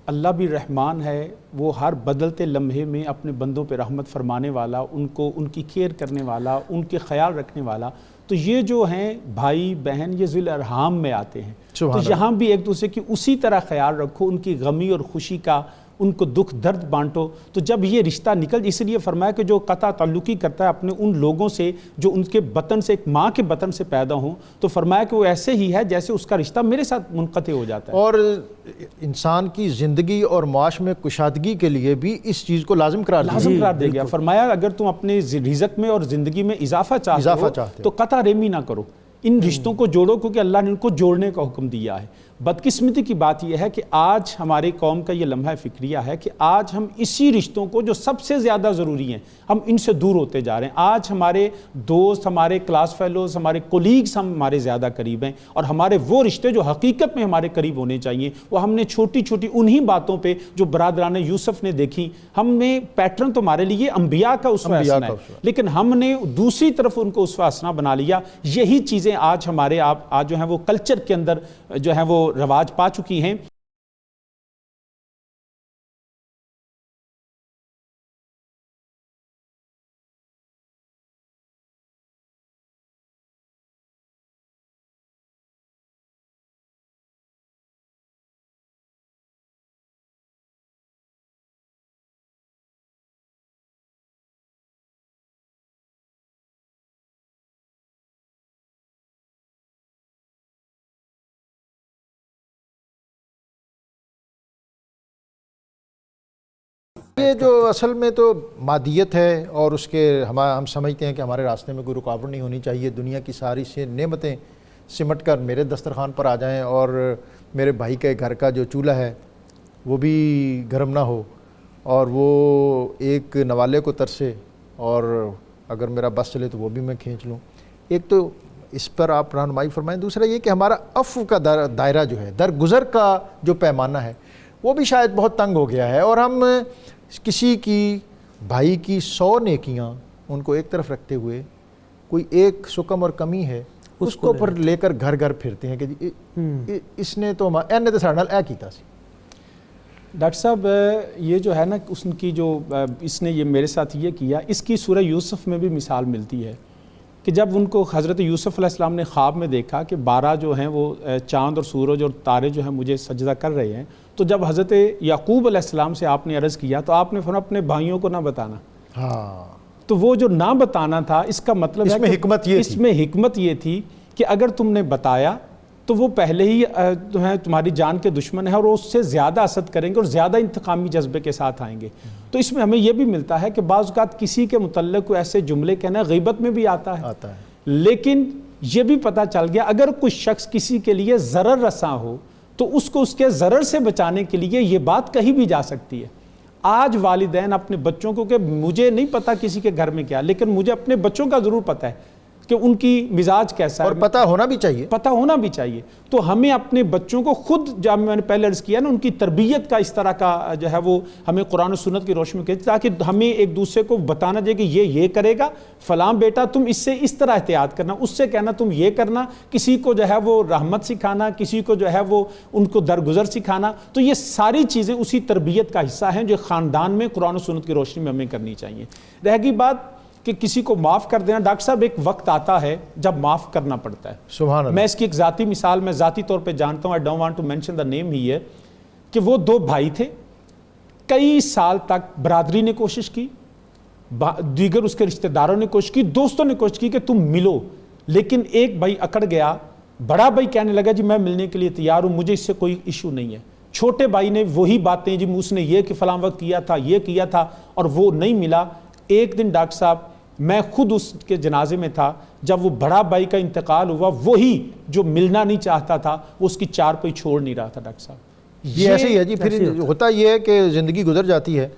اللہ بھی رحمان ہے، وہ ہر بدلتے لمحے میں اپنے بندوں پہ رحمت فرمانے والا، ان کو ان کی کیئر کرنے والا، ان کے خیال رکھنے والا۔ تو یہ جو ہیں بھائی بہن یہ ذی الارحام میں آتے ہیں، تو یہاں بھی ایک دوسرے کی اسی طرح خیال رکھو، ان کی غمی اور خوشی کا، ان کو دکھ درد بانٹو۔ تو جب یہ رشتہ نکل، اس لیے فرمایا کہ جو قطع تعلقی کرتا ہے اپنے ان لوگوں سے جو ان کے بطن سے، ایک ماں کے بطن سے پیدا ہوں، تو فرمایا کہ وہ ایسے ہی ہے جیسے اس کا رشتہ میرے ساتھ منقطع ہو جاتا ہے۔ اور انسان کی زندگی اور معاش میں کشادگی کے لیے بھی اس چیز کو لازم قرار دے گیا۔ فرمایا اگر تم اپنے رزق میں اور زندگی میں اضافہ چاہتے ہو تو قطع رحمی نہ کرو، ان رشتوں کو جوڑو، کیونکہ اللہ نے ان کو جوڑنے کا حکم دیا ہے۔ بدقسمتی کی بات یہ ہے کہ آج ہمارے قوم کا یہ لمحہ فکریہ ہے کہ آج ہم اسی رشتوں کو جو سب سے زیادہ ضروری ہیں، ہم ان سے دور ہوتے جا رہے ہیں۔ آج ہمارے دوست، ہمارے کلاس فیلوز، ہمارے کولیگز ہمارے زیادہ قریب ہیں، اور ہمارے وہ رشتے جو حقیقت میں ہمارے قریب ہونے چاہیے وہ ہم نے چھوٹی چھوٹی انہی باتوں پہ جو برادران یوسف نے دیکھی، ہم نے پیٹرن تو ہمارے لیے انبیاء کا اسوہ حسنہ ہے، لیکن ہم نے دوسری طرف ان کو اسوہ حسنہ بنا لیا۔ یہی چیزیں آج ہمارے آج جو ہیں وہ کلچر کے اندر جو ہیں وہ رواج پا چکی ہیں۔ یہ جو اصل میں تو مادیت ہے اور اس کے ہم سمجھتے ہیں کہ ہمارے راستے میں کوئی رکاوٹ نہیں ہونی چاہیے، دنیا کی ساری سے نعمتیں سمٹ کر میرے دسترخوان پر آ جائیں اور میرے بھائی کے گھر کا جو چولہا ہے وہ بھی گرم نہ ہو اور وہ ایک نوالے کو ترسے اور اگر میرا بس چلے تو وہ بھی میں کھینچ لوں۔ ایک تو اس پر آپ رہنمائی فرمائیں، دوسرا یہ کہ ہمارا عفو کا دائرہ جو ہے، درگزر کا جو پیمانہ ہے وہ بھی شاید بہت تنگ ہو گیا ہے، اور ہم کسی کی بھائی کی 100 نیکیاں ان کو ایک طرف رکھتے ہوئے کوئی ایک سکم اور کمی ہے اس کو پر لے کر گھر گھر پھرتے ہیں کہ جی اس نے تو نے تو سارے نال اے کیتا سی۔ ڈاکٹر صاحب یہ جو ہے نا اس کی جو اس نے یہ میرے ساتھ یہ کیا، اس کی سورہ یوسف میں بھی مثال ملتی ہے کہ جب ان کو حضرت یوسف علیہ السلام نے خواب میں دیکھا کہ 12 جو ہیں وہ چاند اور سورج اور تارے جو ہیں مجھے سجدہ کر رہے ہیں، تو جب حضرت یعقوب علیہ السلام سے آپ نے عرض کیا تو آپ نے فرمایا اپنے بھائیوں کو نہ بتانا۔ ہاں، تو وہ جو نہ بتانا تھا اس کا مطلب اس میں حکمت یہ تھی کہ اگر تم نے بتایا تو وہ پہلے ہی تمہاری جان کے دشمن ہیں اور وہ اس سے زیادہ حسد کریں گے اور زیادہ انتقامی جذبے کے ساتھ آئیں گے۔ تو اس میں ہمیں یہ بھی ملتا ہے کہ بعض اوقات کسی کے متعلق کوئی ایسے جملے کہنا غیبت میں بھی آتا ہے، لیکن یہ بھی پتہ چل گیا اگر کوئی شخص کسی کے لیے ضرر رساں ہو تو اس کو اس کے ضرر سے بچانے کے لیے یہ بات کہی بھی جا سکتی ہے۔ آج والدین اپنے بچوں کو کہ مجھے نہیں پتہ کسی کے گھر میں کیا، لیکن مجھے اپنے بچوں کا ضرور پتہ ہے کہ ان کی مزاج کیسا ہے، اور پتہ ہونا بھی چاہیے۔ تو ہمیں اپنے بچوں کو خود، جب میں نے پہلے عرض کیا نا، ان کی تربیت کا اس طرح کا جو ہے وہ ہمیں قرآن و سنت کی روشنی میں کہتے تاکہ ہمیں ایک دوسرے کو بتانا جائے کہ یہ کرے گا، فلاں بیٹا تم اس سے اس طرح احتیاط کرنا، اس سے کہنا تم یہ کرنا، کسی کو جو ہے وہ رحمت سکھانا، کسی کو جو ہے وہ ان کو درگزر سکھانا۔ تو یہ ساری چیزیں اسی تربیت کا حصہ ہیں جو خاندان میں قرآن و سنت کی روشنی میں ہمیں کرنی چاہیے۔ رہ گئی بات کہ کسی کو معاف کر دینا، ڈاکٹر صاحب ایک وقت آتا ہے جب معاف کرنا پڑتا ہے۔ سبحان اللہ۔ میں اس کی ایک ذاتی مثال میں ذاتی طور پہ جانتا ہوں، I don't want to mention the name ہی ہے، کہ وہ 2 بھائی تھے، کئی سال تک برادری نے کوشش کی، دیگر اس کے رشتہ داروں نے کوشش کی، دوستوں نے کوشش کی کہ تم ملو، لیکن ایک بھائی اکڑ گیا، بڑا بھائی کہنے لگا جی میں ملنے کے لیے تیار ہوں، مجھے اس سے کوئی ایشو نہیں ہے۔ چھوٹے بھائی نے وہی باتیں، جی اس نے یہ کہ فلاں وقت کیا تھا، یہ کیا تھا، اور وہ نہیں ملا۔ ایک دن ڈاکٹر صاحب میں خود اس کے جنازے میں تھا، جب وہ بڑا بھائی کا انتقال ہوا، وہی جو ملنا نہیں چاہتا تھا وہ اس کی چارپائی چھوڑ نہیں رہا تھا۔ ڈاکٹر صاحب یہ ایسے ہی ہے جی، پھر ہوتا یہ ہے کہ زندگی گزر جاتی ہے،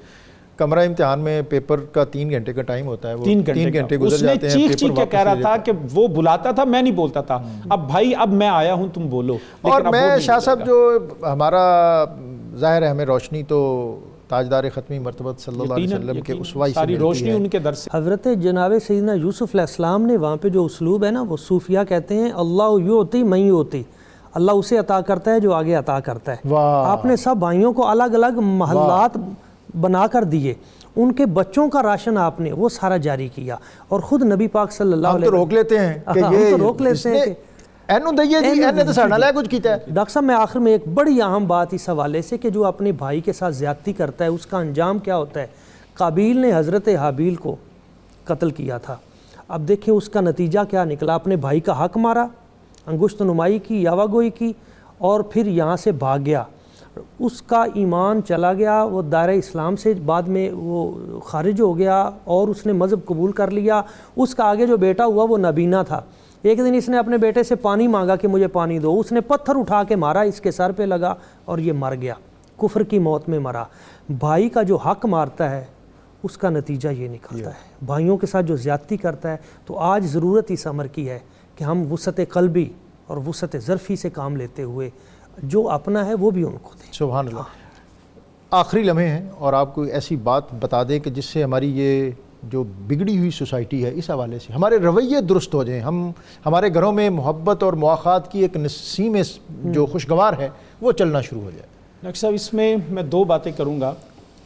کمرہ امتحان میں پیپر کا 3 گھنٹے کا ٹائم ہوتا ہے، وہ 3 گھنٹے گزر جاتے ہیں، اس نے چیخ کے کہہ رہا تھا کہ وہ بلاتا تھا میں نہیں بولتا تھا، اب بھائی اب میں آیا ہوں تم بولو۔ اور میں شاہ صاحب جو ہمارا ظاہر ہے ہمیں روشنی تو تاجدار ختمی مرتبت صلی اللہ علیہ وسلم کے اسوہ سے ساری روشنی ان کے در سے۔ حضرت جناب سیدنا یوسف علیہ السلام نے وہاں پہ جو اسلوب ہے نا، وہ صوفیہ کہتے ہیں اللہ یعطی من یعطی، اللہ اسے عطا کرتا ہے جو آگے عطا کرتا ہے۔ آپ نے سب بھائیوں کو الگ الگ محلات بنا کر دیے، ان کے بچوں کا راشن آپ نے وہ سارا جاری کیا، اور خود نبی پاک صلی اللہ علیہ وسلم روک لیتے ہیں کہ یہ روک لیتے ہیں کہ ڈاکٹر صاحب میں آخر میں ایک بڑی اہم بات اس حوالے سے کہ جو اپنے بھائی کے ساتھ زیادتی کرتا ہے اس کا انجام کیا ہوتا ہے۔ قابیل نے حضرت حابیل کو قتل کیا تھا، اب دیکھیں اس کا نتیجہ کیا نکلا، اپنے بھائی کا حق مارا، انگشت نمائی کی، یاوہ گوئی کی، اور پھر یہاں سے بھاگ گیا۔ اس کا ایمان چلا گیا، وہ دائرہ اسلام سے بعد میں وہ خارج ہو گیا اور اس نے مذہب قبول کر لیا۔ اس کا آگے جو بیٹا ہوا وہ نابینا تھا، ایک دن اس نے اپنے بیٹے سے پانی مانگا کہ مجھے پانی دو، اس نے پتھر اٹھا کے مارا، اس کے سر پہ لگا اور یہ مر گیا، کفر کی موت میں مرا۔ بھائی کا جو حق مارتا ہے اس کا نتیجہ یہ نکلتا ہے، بھائیوں کے ساتھ جو زیادتی کرتا ہے۔ تو آج ضرورت اس امر کی ہے کہ ہم وسعت قلبی اور وسعت ظرفی سے کام لیتے ہوئے جو اپنا ہے وہ بھی ان کو دیں۔ سبحان اللہ۔ آخری لمحے ہیں اور آپ کو ایسی بات بتا دیں کہ جس سے ہماری یہ جو بگڑی ہوئی سوسائٹی ہے اس حوالے سے ہمارے رویے درست ہو جائیں، ہمارے گھروں میں محبت اور مواخات کی ایک نسیم جو خوشگوار ہے وہ چلنا شروع ہو جائے۔ ڈاکٹر صاحب اس میں 2 باتیں کروں گا۔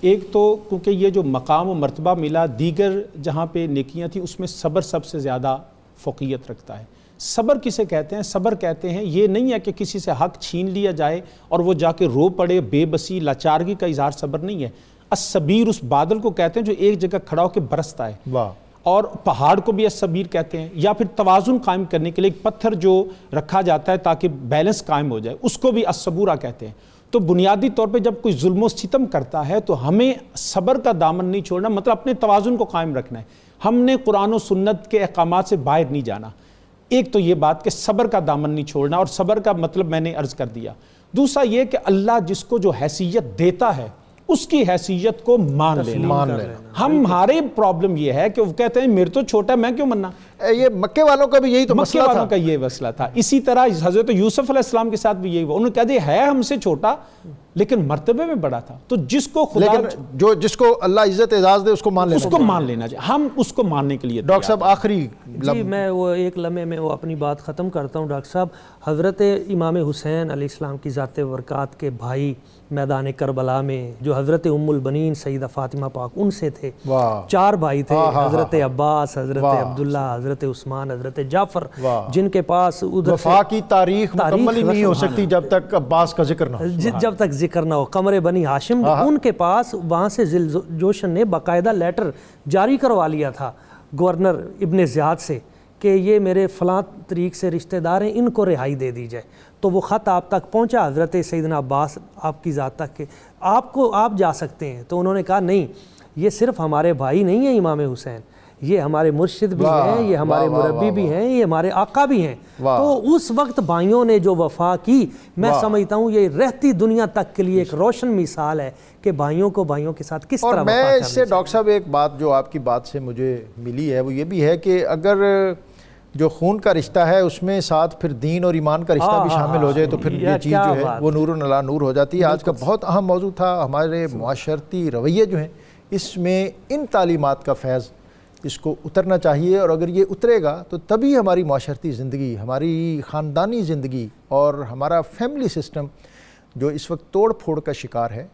ایک تو کیونکہ یہ جو مقام و مرتبہ ملا دیگر جہاں پہ نیکیاں تھیں اس میں صبر سب سے زیادہ فوقیت رکھتا ہے۔ صبر کسے کہتے ہیں؟ صبر کہتے ہیں یہ نہیں ہے کہ کسی سے حق چھین لیا جائے اور وہ جا کے رو پڑے، بے بسی لاچارگی کا اظہار صبر نہیں ہے۔ الصبیر اس بادل کو کہتے ہیں جو ایک جگہ کھڑا ہو کے برستا ہے، اور پہاڑ کو بھی الصبیر کہتے ہیں، یا پھر توازن قائم کرنے کے لیے ایک پتھر جو رکھا جاتا ہے تاکہ بیلنس قائم ہو جائے اس کو بھی الصبورہ کہتے ہیں۔ تو بنیادی طور پہ جب کوئی ظلم و ستم کرتا ہے تو ہمیں صبر کا دامن نہیں چھوڑنا، مطلب اپنے توازن کو قائم رکھنا ہے. ہم نے قرآن و سنت کے احکامات سے باہر نہیں جانا. ایک تو یہ بات کہ صبر کا دامن نہیں چھوڑنا، اور صبر کا مطلب میں نے عرض کر دیا. دوسرا یہ کہ اللہ جس کو جو حیثیت دیتا ہے اس کی حیثیت کو مان لینا. ہمارے پرابلم یہ ہے کہ وہ کہتے ہیں میرے تو چھوٹا، میں کیوں مننا. یہ مکے والوں کا بھی یہی تو مسئلہ مکے تھا. والوں کا یہ مسئلہ تھا. اسی طرح حضرت یوسف علیہ السلام کے ساتھ بھی یہی ہوا. انہوں نے کہا دیا ہے ہم سے چھوٹا لیکن مرتبے میں بڑا تھا. تو جس کو خدا لیکن جس کو اللہ عزت اعزاز دے اس کو مان لینا، اس کو مان لینا چاہیے. ہم اس کو ماننے کے لیے. ڈاکٹر صاحب آخری جی میں وہ ایک لمحے میں وہ اپنی بات ختم کرتا ہوں. ڈاکٹر صاحب حضرت امام حسین علیہ السلام کی ذات برکات کے بھائی میدان کربلا میں جو حضرت ام البنین سیدہ فاطمہ پاک ان سے تھے، 4 بھائی تھے، حضرت عباس، حضرت عبداللہ، حضرت عثمان، حضرت جعفر، جن کے پاس ادھر وفا کی تاریخ مکمل ہی نہیں ہو سکتی جب تک عباس کا ذکر نہ ہو، جب تک ذکر نہ ہو. قمر بنی ہاشم ان کے پاس وہاں سے ذیل جوشن نے باقاعدہ لیٹر جاری کروا لیا تھا گورنر ابن زیاد سے کہ یہ میرے فلاں طریق سے رشتہ دار ہیں، ان کو رہائی دے دی جائے. تو وہ خط آپ تک پہنچا حضرت سیدنا عباس آپ کی ذات تک کہ آپ جا سکتے ہیں. تو انہوں نے کہا نہیں، یہ صرف ہمارے بھائی نہیں ہیں امام حسین، یہ ہمارے مرشد بھی ہیں، یہ ہمارے مربی بھی ہیں، یہ ہمارے آقا بھی ہیں. تو اس وقت بھائیوں نے جو وفا کی، میں سمجھتا ہوں یہ رہتی دنیا تک کے لیے ایک روشن مثال ہے کہ بھائیوں کو بھائیوں کے ساتھ کس طرح وفا کرنی. اور میں اس سے ڈاکٹر صاحب ایک بات جو آپ کی بات سے مجھے ملی ہے وہ یہ بھی ہے کہ اگر جو خون کا رشتہ ہے اس میں ساتھ پھر دین اور ایمان کا رشتہ بھی شامل ہو جائے تو پھر یہ چیز جو ہے وہ نور علی نور ہو جاتی ہے. آج کا بہت اہم موضوع تھا ہمارے معاشرتی رویے جو ہیں، اس میں ان تعلیمات کا فیض اس کو اترنا چاہیے، اور اگر یہ اترے گا تو تبھی ہماری معاشرتی زندگی، ہماری خاندانی زندگی اور ہمارا فیملی سسٹم جو اس وقت توڑ پھوڑ کا شکار ہے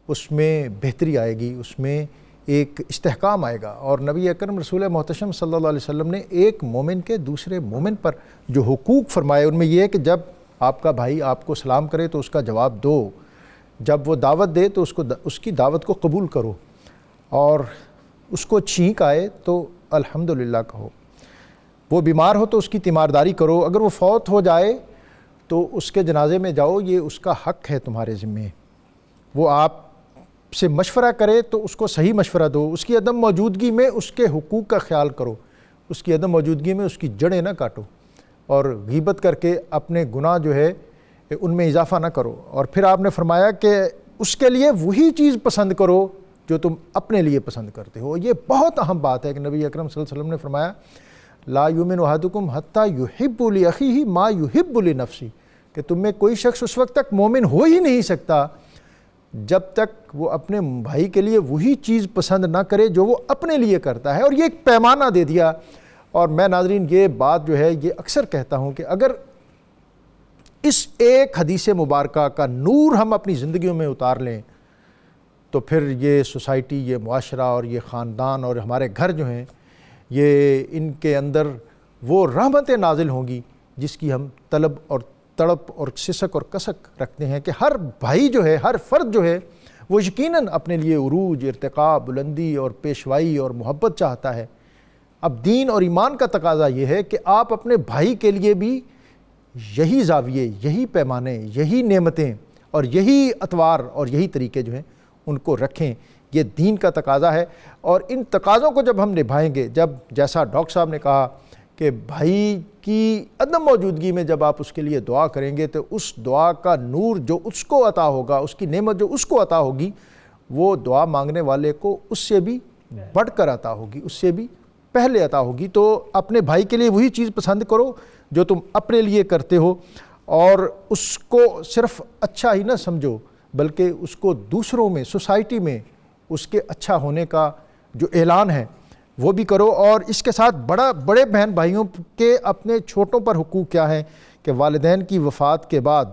اس میں بہتری آئے گی، اس میں ایک استحکام آئے گا. اور نبی اکرم رسول محتشم صلی اللہ علیہ وسلم نے ایک مومن کے دوسرے مومن پر جو حقوق فرمائے ان میں یہ ہے کہ جب آپ کا بھائی آپ کو سلام کرے تو اس کا جواب دو، جب وہ دعوت دے تو اس کی دعوت کو قبول کرو، اور اس کو چھینک آئے تو الحمدللہ کہو، وہ بیمار ہو تو اس کی تیمارداری کرو، اگر وہ فوت ہو جائے تو اس کے جنازے میں جاؤ، یہ اس کا حق ہے تمہارے ذمے. وہ آپ سے مشورہ کرے تو اس کو صحیح مشورہ دو، اس کی عدم موجودگی میں اس کے حقوق کا خیال کرو، اس کی عدم موجودگی میں اس کی جڑیں نہ کاٹو، اور غیبت کر کے اپنے گناہ جو ہے ان میں اضافہ نہ کرو. اور پھر آپ نے فرمایا کہ اس کے لیے وہی چیز پسند کرو جو تم اپنے لیے پسند کرتے ہو. یہ بہت اہم بات ہے کہ نبی اکرم صلی اللہ علیہ وسلم نے فرمایا لا یؤمن احدکم حتی یحب لاخیہ ما یحب لنفسہ، کہ تم میں کوئی شخص اس وقت تک مومن ہو ہی نہیں سکتا جب تک وہ اپنے بھائی کے لیے وہی چیز پسند نہ کرے جو وہ اپنے لیے کرتا ہے. اور یہ ایک پیمانہ دے دیا. اور میں ناظرین یہ بات جو ہے یہ اکثر کہتا ہوں کہ اگر اس ایک حدیث مبارکہ کا نور ہم اپنی زندگیوں میں اتار لیں تو پھر یہ سوسائٹی، یہ معاشرہ اور یہ خاندان اور ہمارے گھر جو ہیں یہ ان کے اندر وہ رحمتیں نازل ہوں گی جس کی ہم طلب اور تڑپ اور سسک اور کسک رکھتے ہیں کہ ہر بھائی جو ہے، ہر فرد جو ہے وہ یقیناً اپنے لیے عروج، ارتقاء، بلندی اور پیشوائی اور محبت چاہتا ہے. اب دین اور ایمان کا تقاضا یہ ہے کہ آپ اپنے بھائی کے لیے بھی یہی زاویے، یہی پیمانے، یہی نعمتیں اور یہی اطوار اور یہی طریقے جو ہیں ان کو رکھیں. یہ دین کا تقاضا ہے. اور ان تقاضوں کو جب ہم نبھائیں گے، جب جیسا ڈاکٹر صاحب نے کہا کہ بھائی کی عدم موجودگی میں جب آپ اس کے لیے دعا کریں گے تو اس دعا کا نور جو اس کو عطا ہوگا، اس کی نعمت جو اس کو عطا ہوگی، وہ دعا مانگنے والے کو اس سے بھی بڑھ کر عطا ہوگی، اس سے بھی پہلے عطا ہوگی. تو اپنے بھائی کے لیے وہی چیز پسند کرو جو تم اپنے لیے کرتے ہو، اور اس کو صرف اچھا ہی نہ سمجھو بلکہ اس کو دوسروں میں، سوسائٹی میں اس کے اچھا ہونے کا جو اعلان ہے وہ بھی کرو. اور اس کے ساتھ بڑے بہن بھائیوں کے اپنے چھوٹوں پر حقوق کیا ہیں کہ والدین کی وفات کے بعد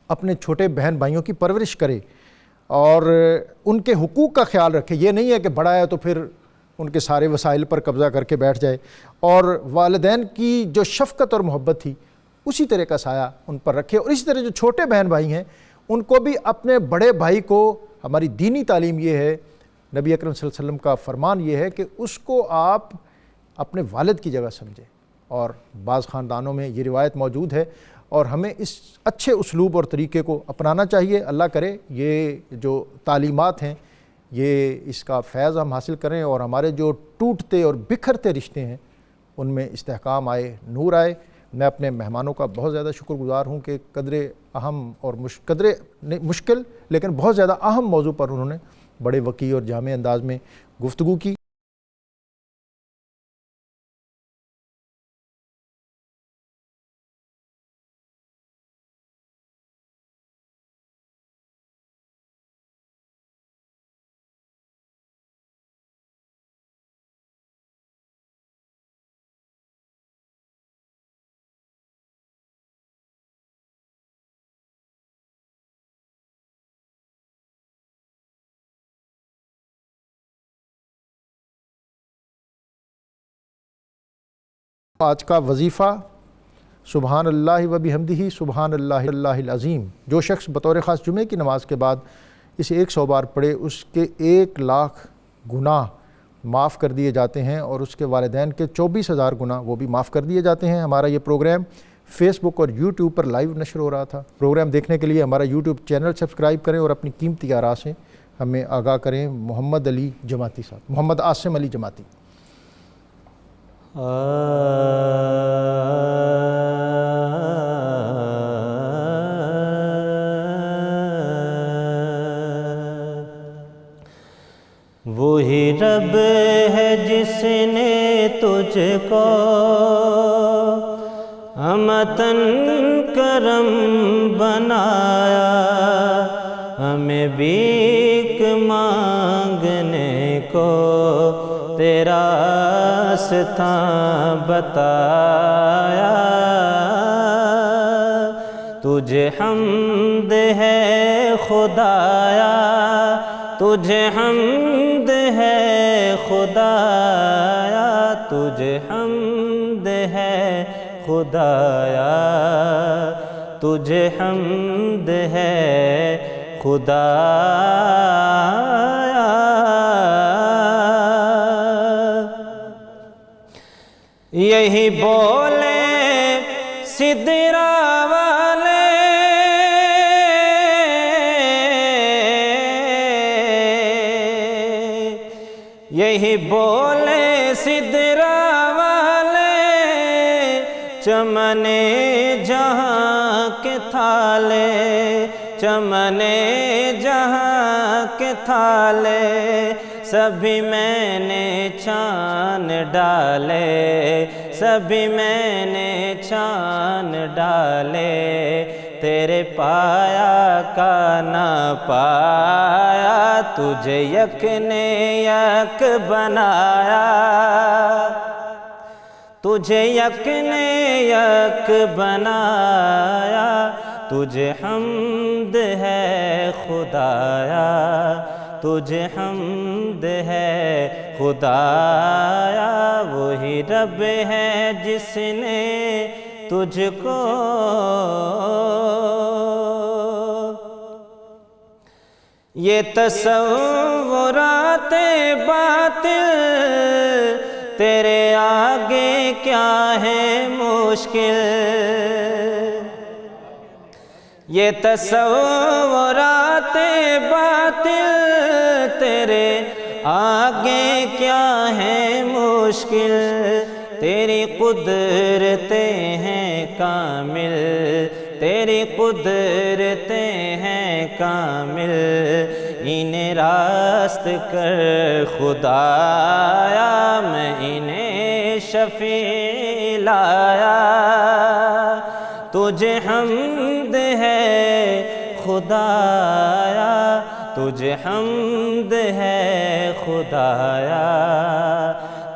اپنے چھوٹے بہن بھائیوں کی پرورش کرے اور ان کے حقوق کا خیال رکھے. یہ نہیں ہے کہ بڑا ہے تو پھر ان کے سارے وسائل پر قبضہ کر کے بیٹھ جائے، اور والدین کی جو شفقت اور محبت تھی اسی طرح کا سایہ ان پر رکھے. اور اسی طرح جو چھوٹے بہن بھائی ہیں ان کو بھی اپنے بڑے بھائی کو، ہماری دینی تعلیم یہ ہے، نبی اکرم صلی اللہ علیہ وسلم کا فرمان یہ ہے کہ اس کو آپ اپنے والد کی جگہ سمجھیں. اور بعض خاندانوں میں یہ روایت موجود ہے اور ہمیں اس اچھے اسلوب اور طریقے کو اپنانا چاہیے۔ اللہ کرے یہ جو تعلیمات ہیں یہ اس کا فیض ہم حاصل کریں اور ہمارے جو ٹوٹتے اور بکھرتے رشتے ہیں ان میں استحکام آئے، نور آئے۔ میں اپنے مہمانوں کا بہت زیادہ شکر گزار ہوں کہ قدر اہم اور مشکل لیکن بہت زیادہ اہم موضوع پر انہوں نے بڑے وقیع اور جامع انداز میں گفتگو کی۔ آج کا وظیفہ سبحان اللہ و بحمدہ سبحان اللہ العظیم، جو شخص بطور خاص جمعے کی نماز کے بعد اسے 100 بار پڑھے اس کے 1,00,000 گناہ معاف کر دیے جاتے ہیں اور اس کے والدین کے 24,000 گناہ وہ بھی معاف کر دیے جاتے ہیں۔ ہمارا یہ پروگرام فیس بک اور یوٹیوب پر لائیو نشر ہو رہا تھا۔ پروگرام دیکھنے کے لیے ہمارا یوٹیوب چینل سبسکرائب کریں اور اپنی قیمتی آراء سے ہمیں آگاہ کریں۔ محمد علی جماعتی صاحب، محمد عاصم علی جماعتی۔ وہی رب ہے جس نے تجھ کو ہمتن کرم بنایا، ہمیں بھیک مانگنے کو تیرا راستہ بتایا۔ تجھے حمد ہے خدایا، تجھے حمد ہے خدایا، تجھے حمد ہے خدایا، تجھے حمد ہے خدایا۔ یہی بولے سدرا والے، یہی بولے سدرا والے، چمنے جہاں کے تھالے، چمنے جہاں کے تھالے، سبھی میں نے چھان ڈالے، سبھی میں نے چھان ڈالے، تیرے پایا کا نہ پایا، تجھے یک نے یک بنایا، تجھے یک نے یک بنایا، تجھے حمد ہے خدایا، تجھے حمد ہے خدایا۔ وہی رب ہے جس نے تجھ کو یہ تصورات باطل تیرے آگے کیا ہے مشکل، یہ تصورات باطل تیرے آگے کیا ہے مشکل، تیری قدرتیں ہیں کامل، تیری قدرتیں ہیں کامل، انہیں راست کر خدایا، میں انہیں شفیع لایا، تجھے حمد ہے خدایا، تجھے حمد ہے خدایا،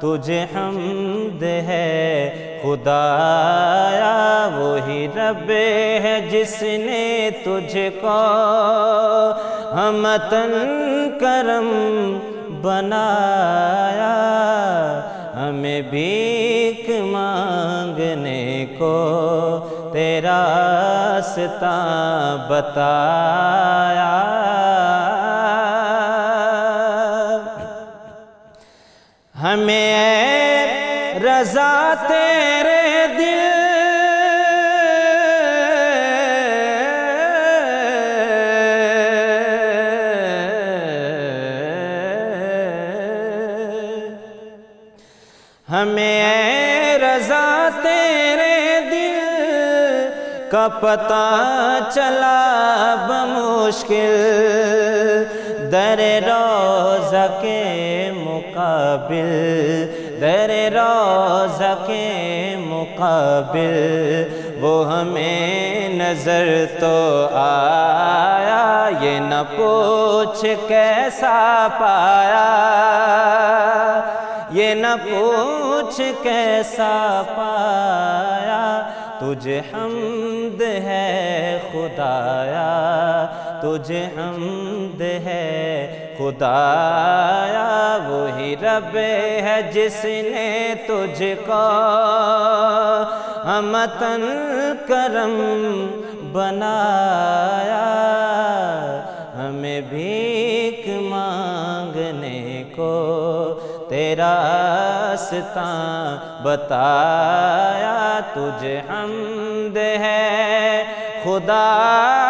تجھے حمد ہے خدایا۔ وہی رب ہے جس نے تجھ کو ہمتن کرم بنایا، ہمیں بھیک مانگنے کو تیرا راستہ بتایا۔ ہمیں اے رضا تیرے دل ہمیں اے رضا تیرے دل کا پتہ چلا بمشکل، در روضہ کے مقابل، در روضہ کے مقابل وہ ہمیں نظر تو آیا، یہ نہ پوچھ کیسا پایا، یہ نہ پوچھ کیسا پایا، تجھے حمد ہے خدایا، تجھے حمد ہے خدایا، وہی رب ہے جس نے تجھ کو امتن کرم بنایا، ہمیں بھیک مانگنے کو تیرا راستہ بتایا، تجھے حمد ہے خدا۔